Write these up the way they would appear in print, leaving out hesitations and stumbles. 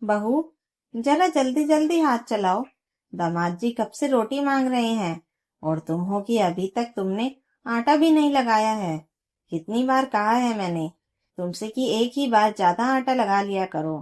बहू, जरा जल्दी जल्दी हाथ चलाओ। दामाद जी कब से रोटी मांग रहे हैं और तुम हो कि अभी तक तुमने आटा भी नहीं लगाया है। कितनी बार कहा है मैंने तुमसे कि एक ही बार ज्यादा आटा लगा लिया करो।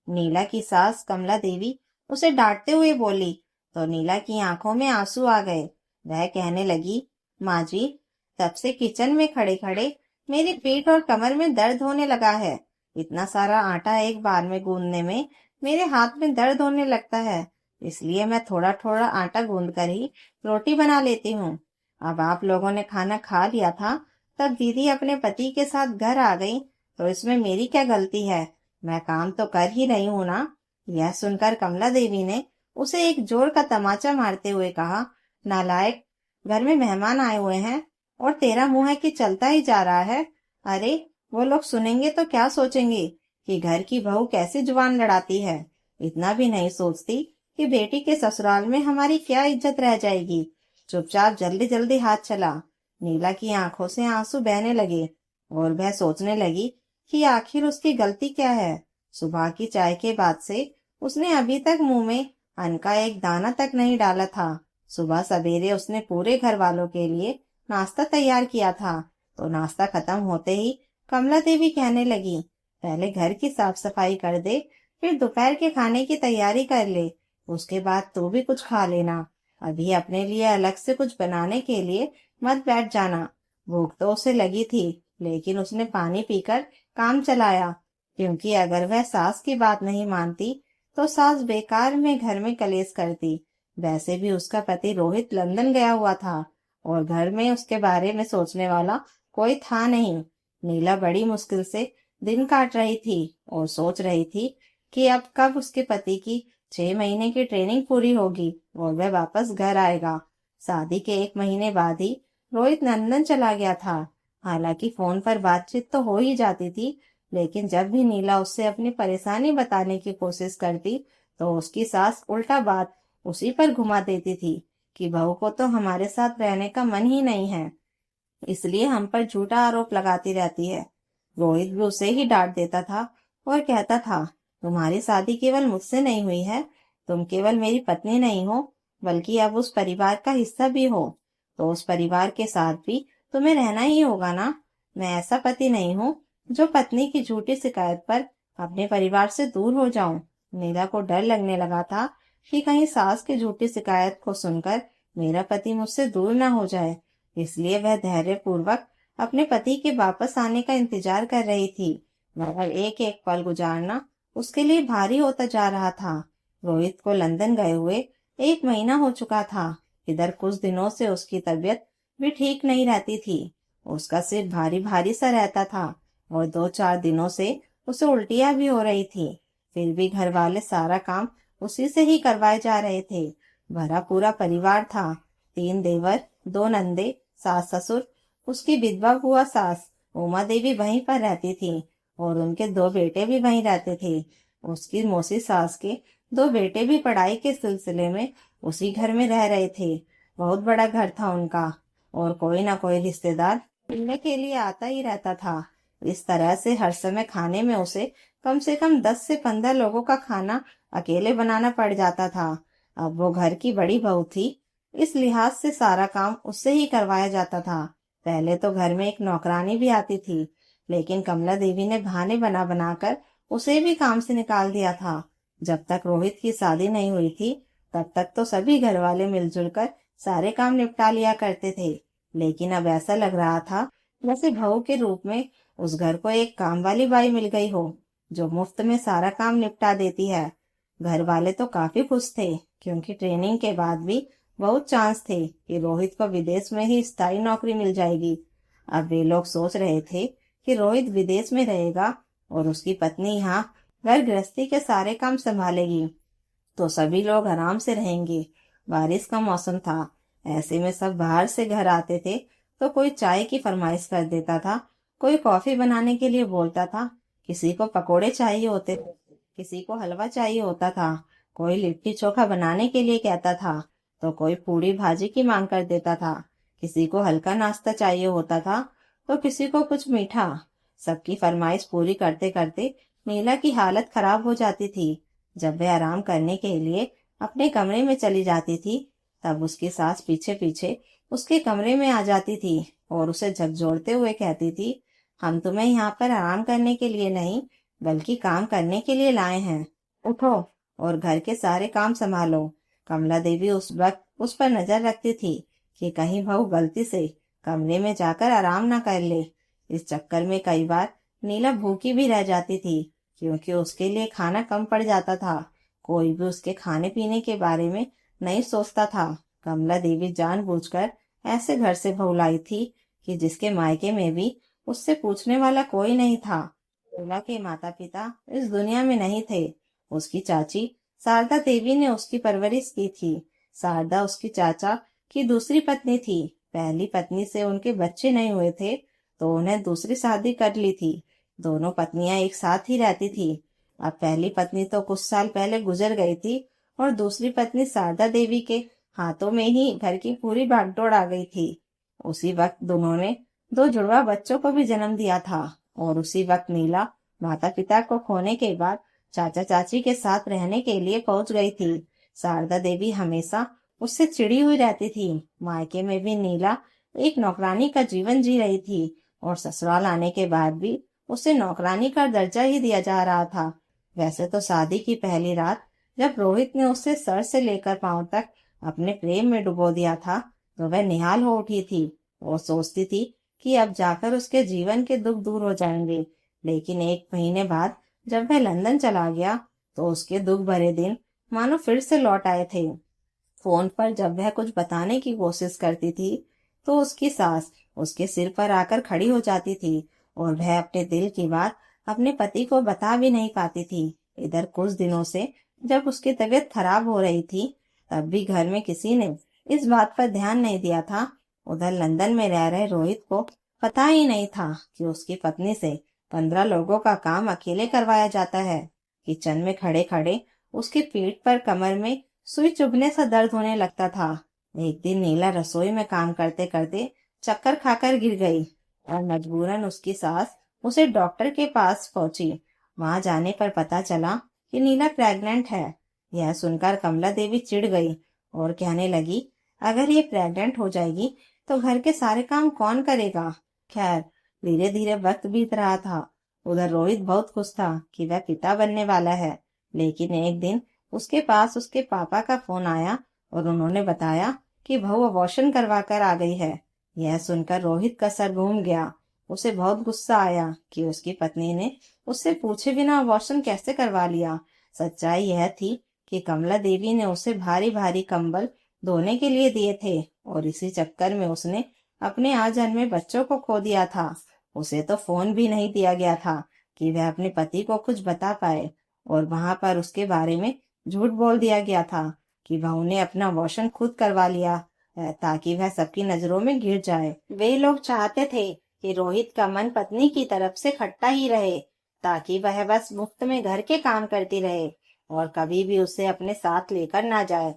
नीला की सास कमला देवी उसे डांटते हुए बोली तो नीला की आंखों में आंसू आ गए। वह कहने लगी, माँ जी, तब से किचन में खड़े खड़े मेरे पेट और कमर में दर्द होने लगा है। इतना सारा आटा एक बार में गूंदने में मेरे हाथ में दर्द होने लगता है, इसलिए मैं थोड़ा थोड़ा आटा गूंद कर ही रोटी बना लेती हूँ। अब आप लोगों ने खाना खा लिया था, तब दीदी अपने पति के साथ घर आ गई, तो इसमें मेरी क्या गलती है? मैं काम तो कर ही रही हूँ ना। यह सुनकर कमला देवी ने उसे एक जोर का तमाचा मारते हुए कहा, नालायक, घर में मेहमान आए हुए हैं और तेरा मुंह है कि चलता ही जा रहा है। अरे, वो लोग सुनेंगे तो क्या सोचेंगे कि घर की बहू कैसी जुबान लड़ाती है। इतना भी नहीं सोचती कि बेटी के ससुराल में हमारी क्या इज्जत रह जाएगी। चुपचाप जल्दी जल्दी हाथ चला। नीला की आंखों से आंसू बहने लगे और वह सोचने लगी कि आखिर उसकी गलती क्या है। सुबह की चाय के बाद से उसने अभी तक मुंह में अन्न का एक दाना तक नहीं डाला था। सुबह सवेरे उसने पूरे घर वालों के लिए नाश्ता तैयार किया था, तो नाश्ता खत्म होते ही कमला देवी कहने लगी, पहले घर की साफ सफाई कर दे, फिर दोपहर के खाने की तैयारी कर ले, उसके बाद तू भी कुछ खा लेना। अभी अपने लिए अलग से कुछ बनाने के लिए मत बैठ जाना। भूख तो उसे लगी थी, लेकिन उसने पानी पीकर काम चलाया, क्योंकि अगर वह सास की बात नहीं मानती तो सास बेकार में घर में कलेश करती। वैसे भी उसका पति रोहित लंदन गया हुआ था और घर में उसके बारे में सोचने वाला कोई था नहीं। नीला बड़ी मुश्किल से दिन काट रही थी और सोच रही थी कि अब कब उसके पति की 6 महीने की ट्रेनिंग पूरी होगी और वह वापस घर आएगा। शादी के 1 महीने बाद ही रोहित लंदन चला गया था। हालांकि फोन पर बातचीत तो हो ही जाती थी, लेकिन जब भी नीला उससे अपनी परेशानी बताने की कोशिश करती तो उसकी सास उल्टा बात उसी पर घुमा देती थी कि बहू को तो हमारे साथ रहने का मन ही नहीं है, इसलिए हम पर झूठा आरोप लगाती रहती है। रोहित भी उसे ही डांट देता था और कहता था, तुम्हारी शादी केवल मुझसे नहीं हुई है, तुम केवल मेरी पत्नी नहीं हो, बल्कि अब उस परिवार का हिस्सा भी हो, तो उस परिवार के साथ भी तुम्हें रहना ही होगा ना। मैं ऐसा पति नहीं हूँ जो पत्नी की झूठी शिकायत पर अपने परिवार से दूर हो जाऊं। नीला को डर लगने लगा था कि कहीं सास की झूठी शिकायत को सुनकर मेरा पति मुझसे दूर ना हो जाए, इसलिए वह धैर्य पूर्वक अपने पति के वापस आने का इंतजार कर रही थी। मगर एक एक पल गुजारना उसके लिए भारी होता जा रहा था। रोहित को लंदन गए हुए 1 महीना हो चुका था। इधर कुछ दिनों से उसकी तबीयत भी ठीक नहीं रहती थी। उसका सिर भारी भारी सा रहता था और 2-4 दिनों से उसे उल्टियां भी हो रही थी। फिर भी घर वाले सारा काम उसी से ही करवाए जा रहे थे। भरा पूरा परिवार था, 3 देवर, 2 नंदे, सास ससुर, उसकी विधवा बुआ सास उमा देवी वहीं पर रहती थी और उनके 2 बेटे भी वहीं रहते थे। उसकी मौसी सास के 2 बेटे भी पढ़ाई के सिलसिले में उसी घर में रह रहे थे। बहुत बड़ा घर था उनका और कोई ना कोई रिश्तेदार मिलने के लिए आता ही रहता था। इस तरह से हर समय खाने में उसे कम से कम 10 से 15 लोगों का खाना अकेले बनाना पड़ जाता था। अब वो घर की बड़ी बहू थी, इस लिहाज से सारा काम उससे ही करवाया जाता था। पहले तो घर में एक नौकरानी भी आती थी, लेकिन कमला देवी ने बहाने बना बनाकर उसे भी काम से निकाल दिया था। जब तक रोहित की शादी नहीं हुई थी, तब तक तो सभी घर वाले मिलजुल कर सारे काम निपटा लिया करते थे, लेकिन अब ऐसा लग रहा था जैसे बहू के रूप में उस घर को एक काम वाली बाई मिल गई हो, जो मुफ्त में सारा काम निपटा देती है। घर वाले तो काफी खुश थे, क्योंकि ट्रेनिंग के बाद भी बहुत चांस थे कि रोहित को विदेश में ही स्थायी नौकरी मिल जाएगी। अब वे लोग सोच रहे थे कि रोहित विदेश में रहेगा और उसकी पत्नी यहाँ घर गृहस्थी के सारे काम संभालेगी, तो सभी लोग आराम से रहेंगे। बारिश का मौसम था, ऐसे में सब बाहर से घर आते थे, तो कोई चाय की फरमाइश कर देता था, कोई कॉफी बनाने के लिए बोलता था, किसी को पकोड़े चाहिए होते थे, किसी को हलवा चाहिए होता था, कोई लिट्टी चोखा बनाने के लिए कहता था, तो कोई पूड़ी भाजी की मांग कर देता था। किसी को हल्का नाश्ता चाहिए होता था, तो किसी को कुछ मीठा। सबकी फरमाइश पूरी करते करते नीला की हालत खराब हो जाती थी। जब वह आराम करने के लिए अपने कमरे में चली जाती थी, तब उसकी सास पीछे पीछे उसके कमरे में आ जाती थी और उसे झकझोरते हुए कहती थी, हम तुम्हें यहाँ पर आराम करने के लिए नहीं बल्कि काम करने के लिए लाए हैं। उठो और घर के सारे काम संभालो। कमला देवी उस वक्त उस पर नजर रखती थी कि कहीं बहू गलती से कमरे में जाकर आराम न कर ले। इस चक्कर में कई बार नीला भूखी भी रह जाती थी, क्योंकि उसके लिए खाना कम पड़ जाता था। कोई भी उसके खाने पीने के बारे में नहीं सोचता था। कमला देवी जानबूझकर ऐसे घर से बहू लाई थी कि जिसके मायके में भी उससे पूछने वाला कोई नहीं था। नीला के माता पिता इस दुनिया में नहीं थे। उसकी चाची शारदा देवी ने उसकी परवरिश की थी। शारदा उसकी चाचा की दूसरी पत्नी थी। पहली पत्नी से उनके बच्चे नहीं हुए थे तो उन्हें दूसरी शादी कर ली थी। दोनों पत्नियां एक साथ ही रहती थी। अब पहली पत्नी तो कुछ साल पहले गुजर गई थी और दूसरी पत्नी शारदा देवी के हाथों में ही घर की पूरी भागदौड़ आ गई थी। उसी वक्त दोनों ने 2 जुड़वा बच्चों को भी जन्म दिया था और उसी वक्त नीला माता पिता को खोने के बाद चाचा चाची के साथ रहने के लिए पहुंच गई थी। शारदा देवी हमेशा उससे चिड़ी हुई रहती थी। मायके में भी नीला एक नौकरानी का जीवन जी रही थी और ससुराल आने के बाद भी उसे नौकरानी का दर्जा ही दिया जा रहा था। वैसे तो शादी की पहली रात जब रोहित ने उसे सर से लेकर पांव तक अपने प्रेम में डुबो दिया था तो वह निहाल हो उठी थी और सोचती थी कि अब जाकर उसके जीवन के दुख दूर हो जाएंगे। लेकिन 1 महीने बाद जब वह लंदन चला गया तो उसके दुख भरे दिन मानो फिर से लौट आए थे। फोन पर जब वह कुछ बताने की कोशिश करती थी तो उसकी सास उसके सिर पर आकर खड़ी हो जाती थी और वह अपने दिल की बात अपने पति को बता भी नहीं पाती थी। इधर कुछ दिनों से जब उसकी तबीयत खराब हो रही थी तब भी घर में किसी ने इस बात पर ध्यान नहीं दिया था। उधर लंदन में रह रहे रोहित को पता ही नहीं था कि उसकी पत्नी से 15 लोगों का काम अकेले करवाया जाता है। किचन में खड़े खड़े उसकी पीठ पर कमर में सुई चुभने सा दर्द होने लगता था। एक दिन नीला रसोई में काम करते करते चक्कर खाकर गिर गई और मजबूरन उसकी सास उसे डॉक्टर के पास पहुंची। वहां जाने पर पता चला कि नीला प्रेग्नेंट है। यह सुनकर कमला देवी चिढ़ गई और कहने लगी, अगर ये प्रेग्नेंट हो जाएगी तो घर के सारे काम कौन करेगा। खैर धीरे धीरे वक्त बीत रहा था। उधर रोहित बहुत खुश था कि वह पिता बनने वाला है। लेकिन एक दिन उसके पास उसके पापा का फोन आया और उन्होंने बताया कि बहू अबॉर्शन करवा कर आ गई है। यह सुनकर रोहित का सर घूम गया। उसे बहुत गुस्सा आया कि उसकी पत्नी ने उससे पूछे बिना अबॉर्शन कैसे करवा लिया। सच्चाई यह थी कि कमला देवी ने उसे भारी भारी कंबल धोने के लिए दिए थे और इसी चक्कर में उसने अपने आजन्मे बच्चों को खो दिया था। उसे तो फोन भी नहीं दिया गया था कि वह अपने पति को कुछ बता पाए और वहां पर उसके बारे में झूठ बोल दिया गया था कि बहू ने अपना अबॉर्शन खुद करवा लिया है ताकि वह सबकी नजरों में गिर जाए। वे लोग चाहते थे कि रोहित का मन पत्नी की तरफ से खट्टा ही रहे ताकि वह बस मुफ्त में घर के काम करती रहे और कभी भी उसे अपने साथ लेकर ना जाए।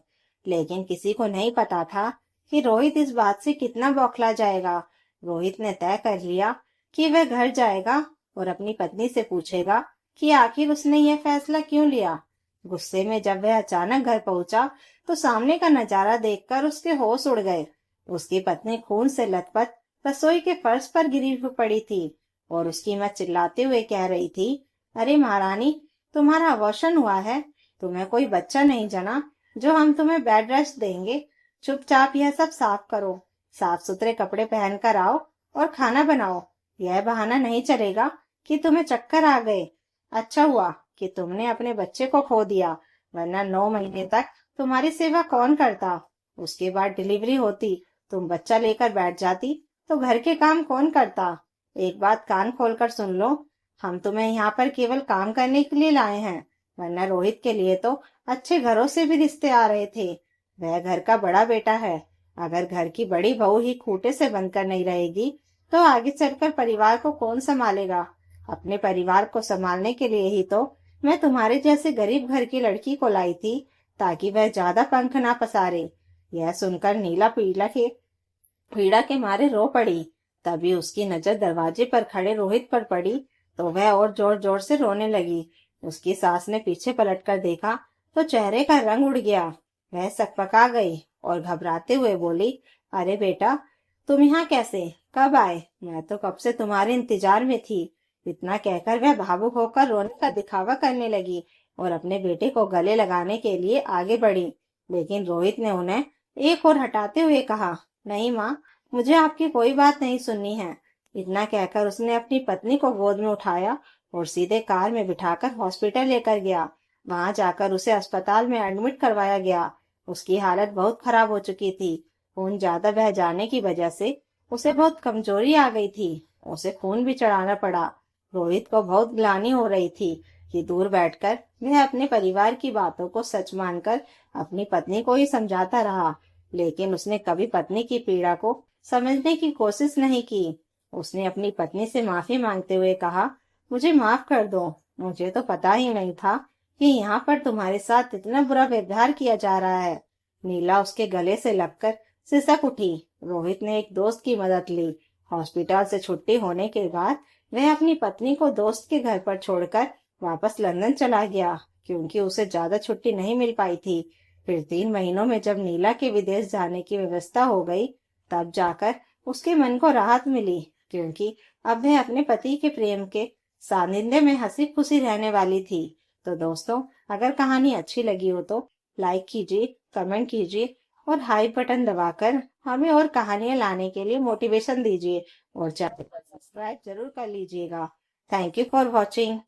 लेकिन किसी को नहीं पता था कि रोहित इस बात से कितना बौखला जाएगा। रोहित ने तय कर लिया कि वह घर जाएगा और अपनी पत्नी से पूछेगा कि आखिर उसने यह फैसला क्यों लिया। गुस्से में जब वह अचानक घर पहुंचा तो सामने का नजारा देखकर उसके होश उड़ गए। उसकी पत्नी खून से लथपथ रसोई के फर्श पर गिरी हुई पड़ी थी और उसकी मां चिल्लाते हुए कह रही थी, अरे महारानी, तुम्हारा अबॉर्शन हुआ है, तुम्हें कोई बच्चा नहीं जना जो हम तुम्हें बेड रेस्ट देंगे। चुपचाप यह सब साफ करो, साफ सुथरे कपड़े पहनकर आओ और खाना बनाओ। यह बहाना नहीं चलेगा कि तुम्हें चक्कर आ गए। अच्छा हुआ कि तुमने अपने बच्चे को खो दिया, वरना 9 महीने तक तुम्हारी सेवा कौन करता। उसके बाद डिलीवरी होती, तुम बच्चा लेकर बैठ जाती तो घर के काम कौन करता। एक बात कान खोलकर सुन लो, हम तुम्हें यहाँ पर केवल काम करने के लिए लाए हैं, वरना रोहित के लिए तो अच्छे घरों से भी रिश्ते आ रहे थे। वह घर का बड़ा बेटा है। अगर घर की बड़ी बहू ही खूंटे से बनकर नहीं रहेगी तो आगे चलकर परिवार को कौन संभालेगा। अपने परिवार को संभालने के लिए ही तो मैं तुम्हारे जैसे गरीब घर की लड़की को लाई थी ताकि वह ज्यादा पंख ना पसारे। यह सुनकर नीला पीड़ा के मारे रो पड़ी। तभी उसकी नजर दरवाजे पर खड़े रोहित पर पड़ी तो वह और जोर जोर से रोने लगी। उसकी सास ने पीछे पलटकर देखा तो चेहरे का रंग उड़ गया। वह सकपका गई और घबराते हुए बोली, अरे बेटा, तुम यहाँ कैसे, कब आए? मैं तो कब से तुम्हारे इंतजार में थी। इतना कहकर वह भावुक होकर रोने का दिखावा करने लगी और अपने बेटे को गले लगाने के लिए आगे बढ़ी। लेकिन रोहित ने उन्हें एक और हटाते हुए कहा, नहीं माँ, मुझे आपकी कोई बात नहीं सुननी है। इतना कहकर उसने अपनी पत्नी को गोद में उठाया और सीधे कार में बिठाकर हॉस्पिटल लेकर गया। वहां जाकर उसे अस्पताल में एडमिट करवाया गया। उसकी हालत बहुत खराब हो चुकी थी। खून ज्यादा बह जाने की वजह से उसे बहुत कमजोरी आ गई थी। उसे खून भी चढ़ाना पड़ा। रोहित को बहुत ग्लानि हो रही थी कि दूर बैठकर वह अपने परिवार की बातों को सच मानकर अपनी पत्नी को ही समझाता रहा, लेकिन उसने कभी पत्नी की पीड़ा को समझने की कोशिश नहीं की। उसने अपनी पत्नी से माफी मांगते हुए कहा, मुझे माफ कर दो, मुझे तो पता ही नहीं था कि यहाँ पर तुम्हारे साथ इतना बुरा व्यवहार किया जा रहा है। नीला उसके गले से लगकर सिसक उठी। रोहित ने एक दोस्त की मदद ली। हॉस्पिटल से छुट्टी होने के बाद वह अपनी पत्नी को दोस्त के घर पर छोड़कर वापस लंदन चला गया, क्योंकि उसे ज्यादा छुट्टी नहीं मिल पाई थी। फिर 3 महीनों में जब नीला के विदेश जाने की व्यवस्था हो गई, तब जाकर उसके मन को राहत मिली, क्योंकि अब वह अपने पति के प्रेम के सानिध्य में हंसी खुशी रहने वाली थी। तो दोस्तों, अगर कहानी अच्छी लगी हो तो लाइक कीजिए, कमेंट कीजिए और हाई बटन दबाकर हमें और कहानियां लाने के लिए मोटिवेशन दीजिए और चैनल को सब्सक्राइब जरूर कर लीजिएगा। Thank you for watching.